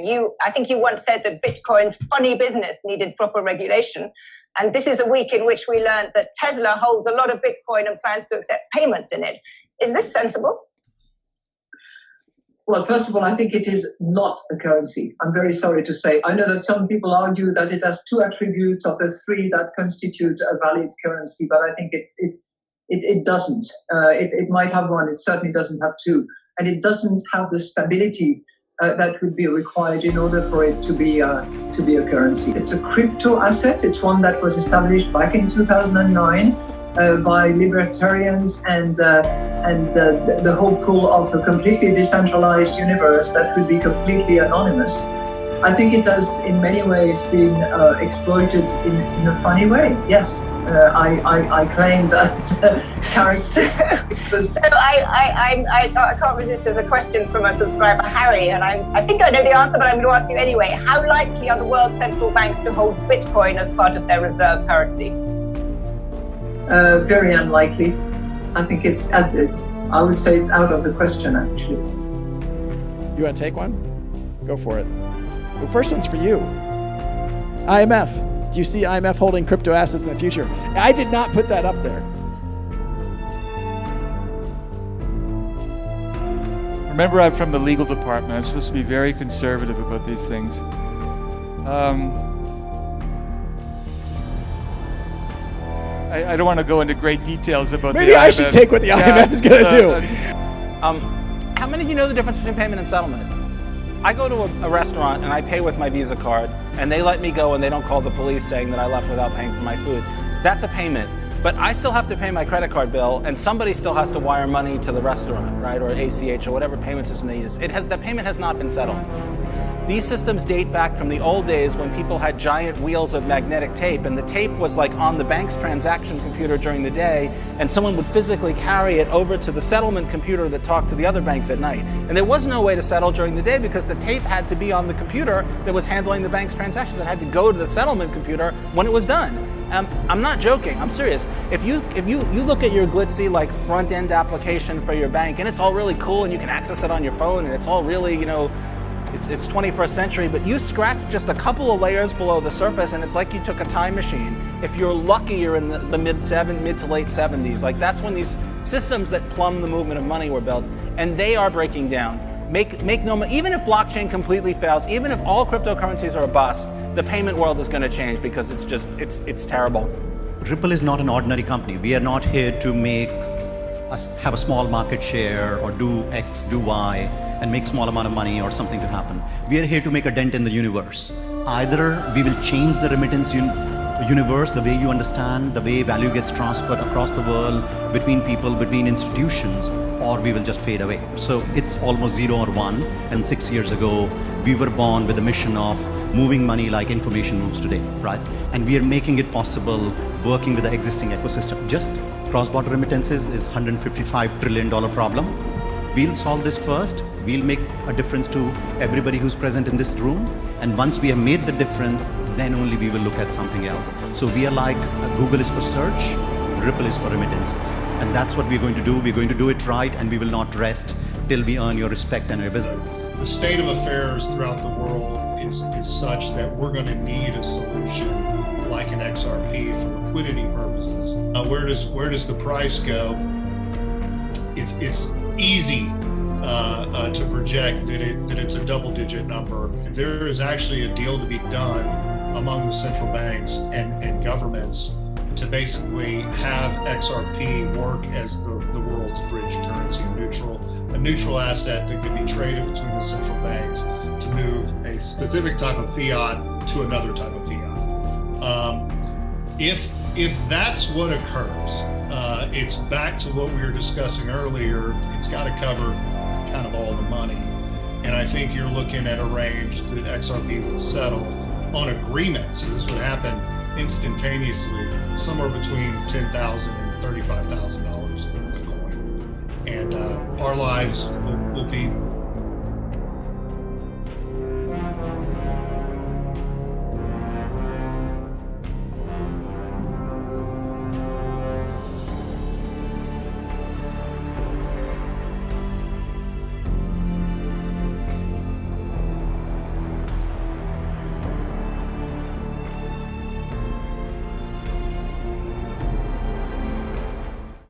I think you once said that Bitcoin's funny business needed proper regulation. And this is a week in which we learned that Tesla holds a lot of Bitcoin and plans to accept payments in it. Is this sensible? Well, first of all, I think it is not a currency. I'm very sorry to say. I know that some people argue that it has two attributes of the three that constitute a valid currency, but I think it doesn't. It might have one. It certainly doesn't have two. And it doesn't have the stability that would be required in order for it to be a currency. It's a crypto asset. It's one that was established back in 2009 by libertarians and the hopeful of a completely decentralized universe that would be completely anonymous. I think it has in many ways been exploited in a funny way. Yes, I claim that character. So I can't resist. There's a question from a subscriber, Harry, and I think I know the answer, but I'm going to ask you anyway. How likely are the world central banks to hold Bitcoin as part of their reserve currency? Very unlikely. I think I would say it's out of the question, actually. You want to take one? Go for it. The first one's for you. IMF. Do you see IMF holding crypto assets in the future? I did not put that up there. Remember, I'm from the legal department. I'm supposed to be very conservative about these things. I don't want to go into great details about Maybe the I IMF. should take what the IMF is going to do. How many of you know the difference between payment and settlement? I go to a restaurant and I pay with my Visa card, and they let me go and they don't call the police saying that I left without paying for my food. That's a payment. But I still have to pay my credit card bill, and somebody still has to wire money to the restaurant, right? Or ACH or whatever payment system they use. The payment has not been settled. These systems date back from the old days when people had giant wheels of magnetic tape, and the tape was like on the bank's transaction computer during the day, and someone would physically carry it over to the settlement computer that talked to the other banks at night. And there was no way to settle during the day because the tape had to be on the computer that was handling the bank's transactions. It had to go to the settlement computer when it was done. I'm not joking, I'm serious. If you look at your glitzy like front end application for your bank, and it's all really cool and you can access it on your phone and it's all really, it's 21st century, but you scratch just a couple of layers below the surface and it's like you took a time machine. If you're lucky, you're in the mid to late 70s. Like that's when these systems that plumb the movement of money were built, and they are breaking down. Even if blockchain completely fails, even if all cryptocurrencies are a bust, the payment world is going to change because it's terrible. Ripple is not an ordinary company. We are not here to have a small market share or do X, do Y, and make small amount of money or something to happen. We are here to make a dent in the universe. Either we will change the remittance universe, the way you understand, the way value gets transferred across the world, between people, between institutions, or we will just fade away. So it's almost 0 or 1, and 6 years ago, we were born with the mission of moving money like information moves today, right? And we are making it possible working with the existing ecosystem. Just cross-border remittances is $155 trillion problem. We'll solve this first. We'll make a difference to everybody who's present in this room. And once we have made the difference, then only we will look at something else. So we are like Google is for search, Ripple is for remittances. And that's what we're going to do. We're going to do it right, and we will not rest till we earn your respect and your business. The state of affairs throughout the world is such that we're going to need a solution like an XRP for liquidity purposes. Where does the price go? It's easy to project that it's a double-digit number. There is actually a deal to be done among the central banks and governments to basically have XRP work as the world's bridge currency, a neutral asset that can be traded between the central banks to move a specific type of fiat to another type of fiat. If that's what occurs, it's back to what we were discussing earlier. It's got to cover kind of all the money. And I think you're looking at a range that XRP would settle on agreements. So this would happen instantaneously, somewhere between $10,000 and $35,000 a coin. And our lives will be